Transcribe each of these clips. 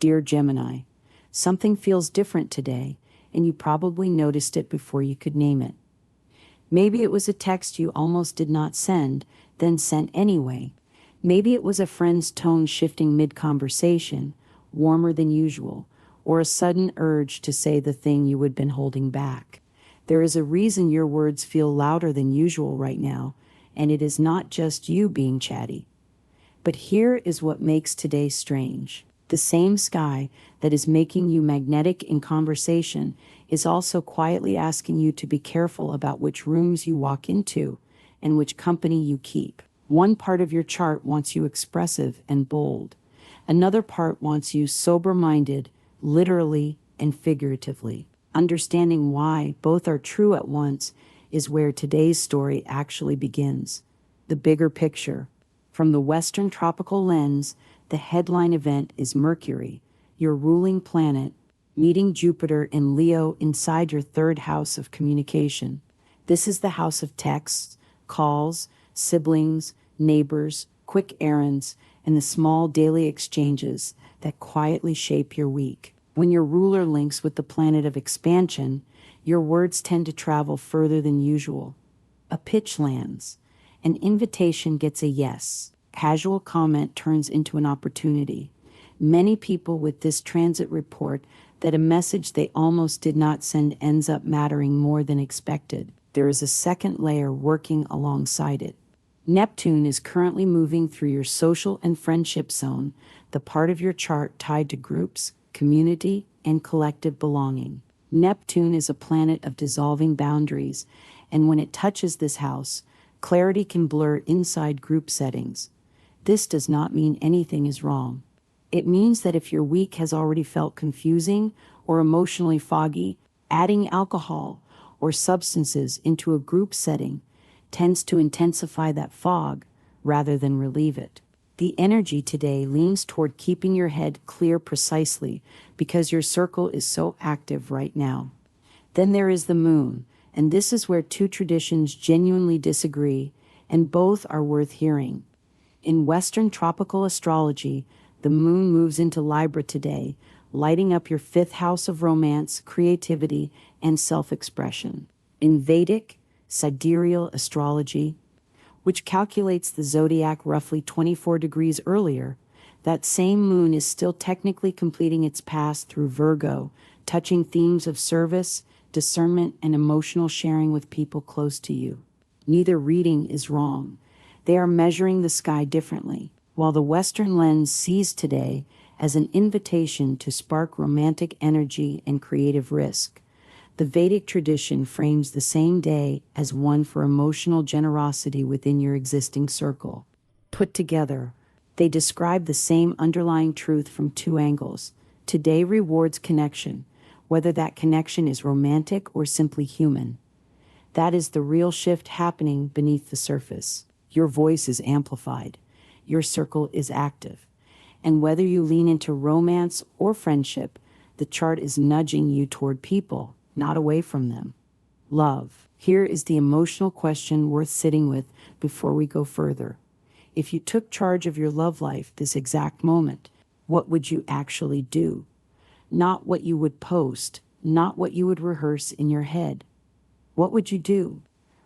Dear Gemini, something feels different today, and you probably noticed it before you could name it. Maybe it was a text you almost did not send, then sent anyway. Maybe it was a friend's tone shifting mid-conversation, warmer than usual, or a sudden urge to say the thing you had been holding back. There is a reason your words feel louder than usual right now, and it is not just you being chatty. But here is what makes today strange. The same sky that is making you magnetic in conversation is also quietly asking you to be careful about which rooms you walk into and which company you keep. One part of your chart wants you expressive and bold. Another part wants you sober-minded, literally and figuratively. Understanding why both are true at once is where today's story actually begins. The bigger picture. From the Western tropical lens, the headline event is Mercury, your ruling planet, meeting Jupiter in Leo inside your third house of communication. This is the house of texts, calls, siblings, neighbors, quick errands, and the small daily exchanges that quietly shape your week. When your ruler links with the planet of expansion, your words tend to travel further than usual. A pitch lands. An invitation gets a yes. Casual comment turns into an opportunity. Many people with this transit report that a message they almost did not send ends up mattering more than expected. There is a second layer working alongside it. Neptune is currently moving through your social and friendship zone, the part of your chart tied to groups, community, and collective belonging. Neptune is a planet of dissolving boundaries, and when it touches this house, clarity can blur inside group settings. This does not mean anything is wrong. It means that if your week has already felt confusing or emotionally foggy, adding alcohol or substances into a group setting tends to intensify that fog rather than relieve it. The energy today leans toward keeping your head clear precisely because your circle is so active right now. Then there is the moon, and this is where two traditions genuinely disagree, and both are worth hearing. In Western tropical astrology, the moon moves into Libra today, lighting up your fifth house of romance, creativity, and self-expression. In Vedic, sidereal astrology, which calculates the zodiac roughly 24 degrees earlier, that same moon is still technically completing its pass through Virgo, touching themes of service, discernment, and emotional sharing with people close to you. Neither reading is wrong. They are measuring the sky differently. While the Western lens sees today as an invitation to spark romantic energy and creative risk, the Vedic tradition frames the same day as one for emotional generosity within your existing circle. Put together, they describe the same underlying truth from two angles. Today rewards connection, whether that connection is romantic or simply human. That is the real shift happening beneath the surface. Your voice is amplified. Your circle is active. And whether you lean into romance or friendship, the chart is nudging you toward people, not away from them. Love. Here is the emotional question worth sitting with before we go further. If you took charge of your love life this exact moment, what would you actually do? Not what you would post, not what you would rehearse in your head. What would you do?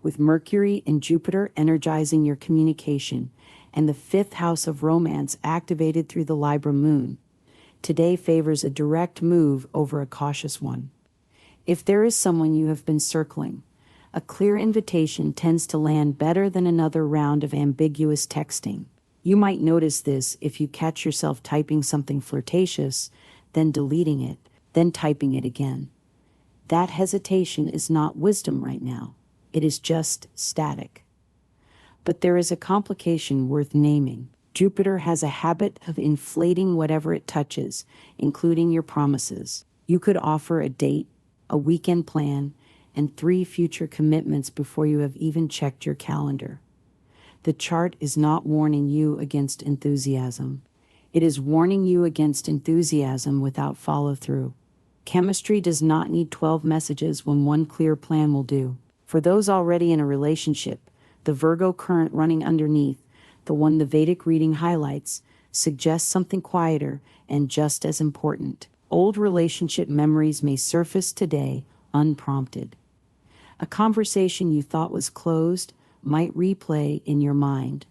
With Mercury and Jupiter energizing your communication and the fifth house of romance activated through the Libra moon, today favors a direct move over a cautious one. If there is someone you have been circling, a clear invitation tends to land better than another round of ambiguous texting. You might notice this if you catch yourself typing something flirtatious, then deleting it, then typing it again. That hesitation is not wisdom right now. It is just static. But there is a complication worth naming. Jupiter has a habit of inflating whatever it touches, including your promises. You could offer a date, a weekend plan, and 3 future commitments before you have even checked your calendar. The chart is not warning you against enthusiasm. It is warning you against enthusiasm without follow-through. Chemistry does not need 12 messages when one clear plan will do. For those already in a relationship, the Virgo current running underneath, the one the Vedic reading highlights, suggests something quieter and just as important. Old relationship memories may surface today, unprompted. A conversation you thought was closed might replay in your mind.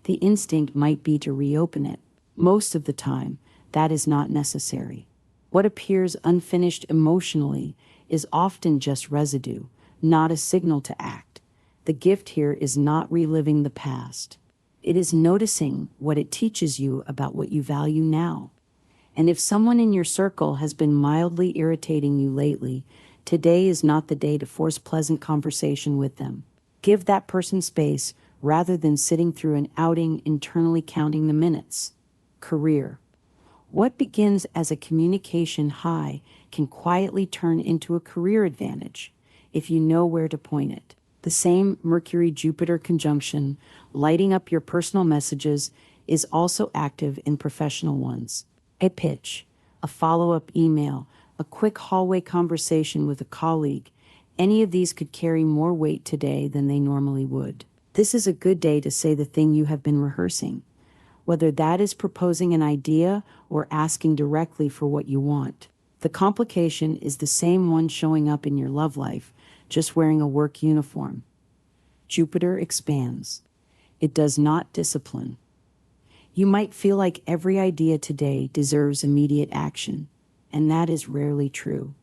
The instinct might be to reopen it. Most of the time, that is not necessary. What appears unfinished emotionally is often just residue, not a signal to act. The gift here is not reliving the past. It is noticing what it teaches you about what you value now. And if someone in your circle has been mildly irritating you lately, today is not the day to force pleasant conversation with them. Give that person space rather than sitting through an outing internally counting the minutes. Career. What begins as a communication high can quietly turn into a career advantage if you know where to point it. The same Mercury-Jupiter conjunction, lighting up your personal messages, is also active in professional ones. A pitch, a follow-up email, a quick hallway conversation with a colleague, any of these could carry more weight today than they normally would. This is a good day to say the thing you have been rehearsing, whether that is proposing an idea or asking directly for what you want. The complication is the same one showing up in your love life, just wearing a work uniform. Jupiter expands. It does not discipline. You might feel like every idea today deserves immediate action, and that is rarely true.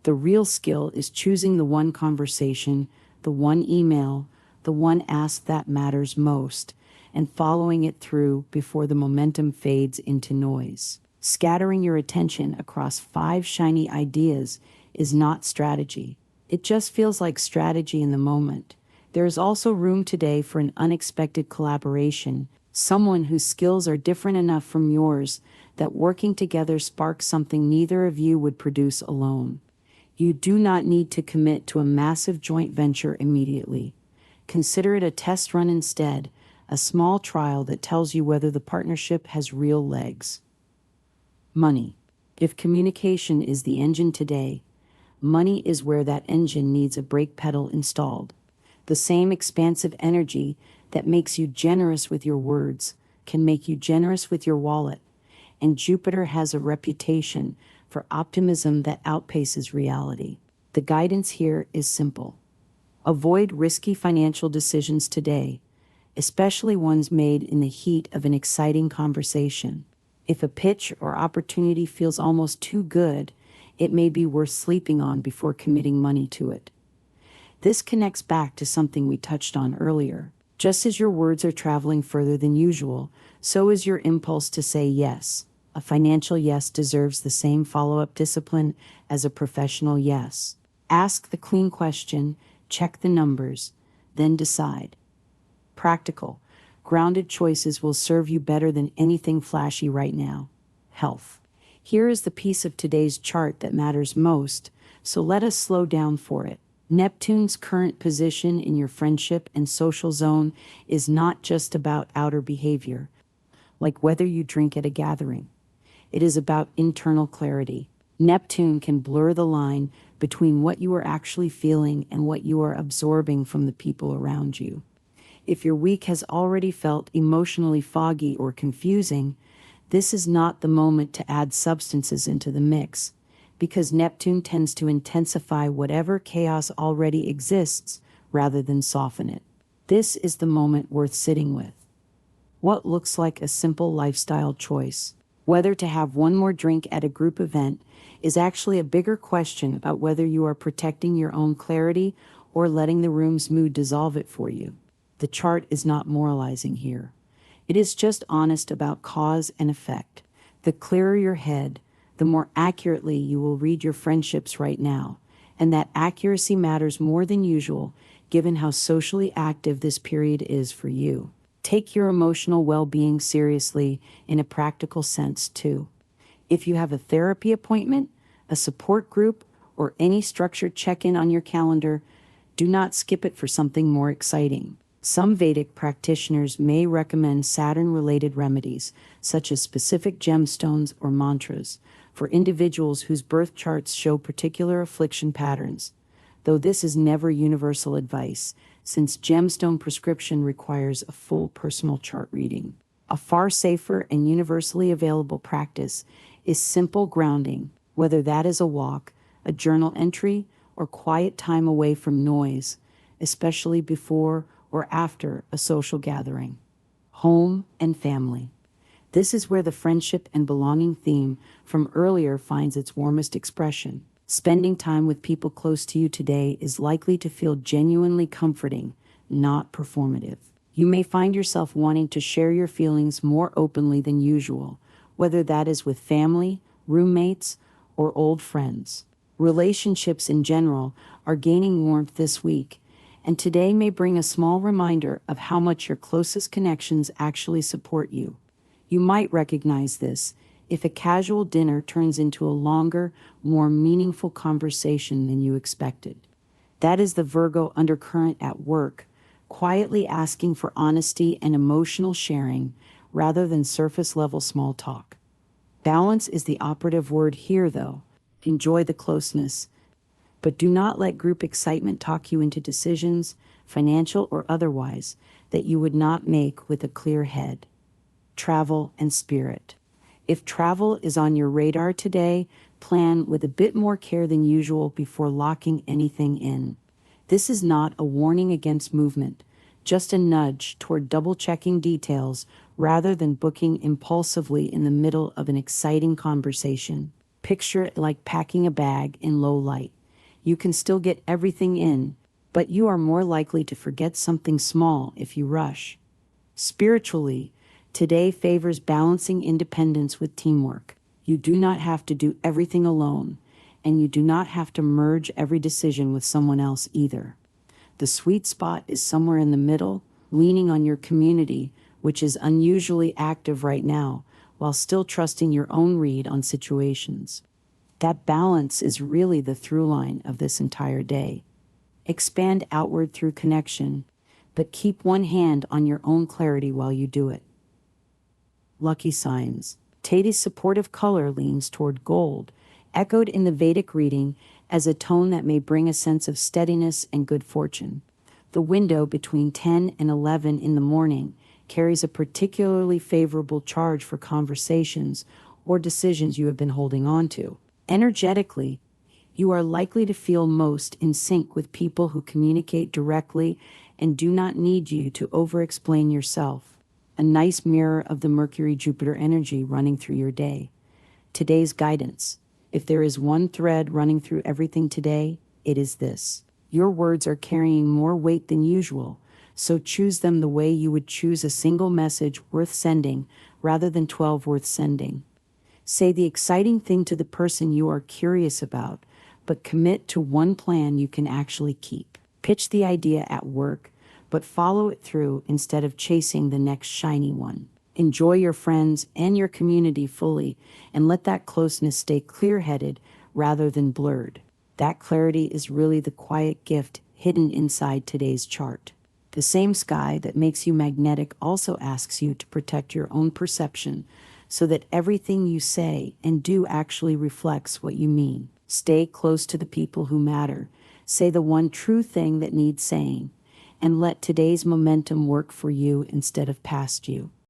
The real skill is choosing the one conversation, the one email, the one ask that matters most, and following it through before the momentum fades into noise. Scattering your attention across 5 shiny ideas is not strategy. It just feels like strategy in the moment. There is also room today for an unexpected collaboration, someone whose skills are different enough from yours that working together sparks something neither of you would produce alone. You do not need to commit to a massive joint venture immediately. Consider it a test run instead, a small trial that tells you whether the partnership has real legs. Money. If communication is the engine today, money is where that engine needs a brake pedal installed. The same expansive energy that makes you generous with your words can make you generous with your wallet, and Jupiter has a reputation for optimism that outpaces reality. The guidance here is simple. Avoid risky financial decisions today, especially ones made in the heat of an exciting conversation. If a pitch or opportunity feels almost too good, it may be worth sleeping on before committing money to it. This connects back to something we touched on earlier. Just as your words are traveling further than usual, so is your impulse to say yes. A financial yes deserves the same follow-up discipline as a professional yes. Ask the clean question, check the numbers, then decide. Practical, grounded choices will serve you better than anything flashy right now. Health. Here is the piece of today's chart that matters most, so let us slow down for it. Neptune's current position in your friendship and social zone is not just about outer behavior, like whether you drink at a gathering. It is about internal clarity. Neptune can blur the line between what you are actually feeling and what you are absorbing from the people around you. If your week has already felt emotionally foggy or confusing, this is not the moment to add substances into the mix, because Neptune tends to intensify whatever chaos already exists rather than soften it. This is the moment worth sitting with. What looks like a simple lifestyle choice, whether to have one more drink at a group event, is actually a bigger question about whether you are protecting your own clarity or letting the room's mood dissolve it for you. The chart is not moralizing here. It is just honest about cause and effect. The clearer your head, the more accurately you will read your friendships right now, and that accuracy matters more than usual given how socially active this period is for you. Take your emotional well-being seriously in a practical sense too. If you have a therapy appointment, a support group, or any structured check-in on your calendar, do not skip it for something more exciting. Some Vedic practitioners may recommend Saturn-related remedies, such as specific gemstones or mantras, for individuals whose birth charts show particular affliction patterns, though this is never universal advice, since gemstone prescription requires a full personal chart reading. A far safer and universally available practice is simple grounding, whether that is a walk, a journal entry, or quiet time away from noise, especially before or after a social gathering. Home and family. This is where the friendship and belonging theme from earlier finds its warmest expression. Spending time with people close to you today is likely to feel genuinely comforting, not performative. You may find yourself wanting to share your feelings more openly than usual, whether that is with family, roommates, or old friends. Relationships in general are gaining warmth this week, and today may bring a small reminder of how much your closest connections actually support you. You might recognize this if a casual dinner turns into a longer, more meaningful conversation than you expected. That is the Virgo undercurrent at work, quietly asking for honesty and emotional sharing rather than surface-level small talk. Balance is the operative word here, though. Enjoy the closeness, but do not let group excitement talk you into decisions, financial or otherwise, that you would not make with a clear head. Travel and spirit. If travel is on your radar today, plan with a bit more care than usual before locking anything in. This is not a warning against movement, just a nudge toward double-checking details rather than booking impulsively in the middle of an exciting conversation. Picture it like packing a bag in low light. You can still get everything in, but you are more likely to forget something small if you rush. Spiritually, today favors balancing independence with teamwork. You do not have to do everything alone, and you do not have to merge every decision with someone else either. The sweet spot is somewhere in the middle, leaning on your community, which is unusually active right now, while still trusting your own read on situations. That balance is really the through line of this entire day. Expand outward through connection, but keep one hand on your own clarity while you do it. Lucky signs. Teddy's supportive color leans toward gold, echoed in the Vedic reading as a tone that may bring a sense of steadiness and good fortune. The window between 10 and 11 in the morning carries a particularly favorable charge for conversations or decisions you have been holding on to. Energetically, you are likely to feel most in sync with people who communicate directly and do not need you to over-explain yourself. A nice mirror of the Mercury-Jupiter energy running through your day. Today's guidance. If there is one thread running through everything today, it is this. Your words are carrying more weight than usual, so choose them the way you would choose a single message worth sending rather than 12 worth sending. Say the exciting thing to the person you are curious about, but commit to one plan you can actually keep. Pitch the idea at work, but follow it through instead of chasing the next shiny one. Enjoy your friends and your community fully, and let that closeness stay clear-headed rather than blurred. That clarity is really the quiet gift hidden inside today's chart. The same sky that makes you magnetic also asks you to protect your own perception so that everything you say and do actually reflects what you mean. Stay close to the people who matter. Say the one true thing that needs saying, and let today's momentum work for you instead of past you.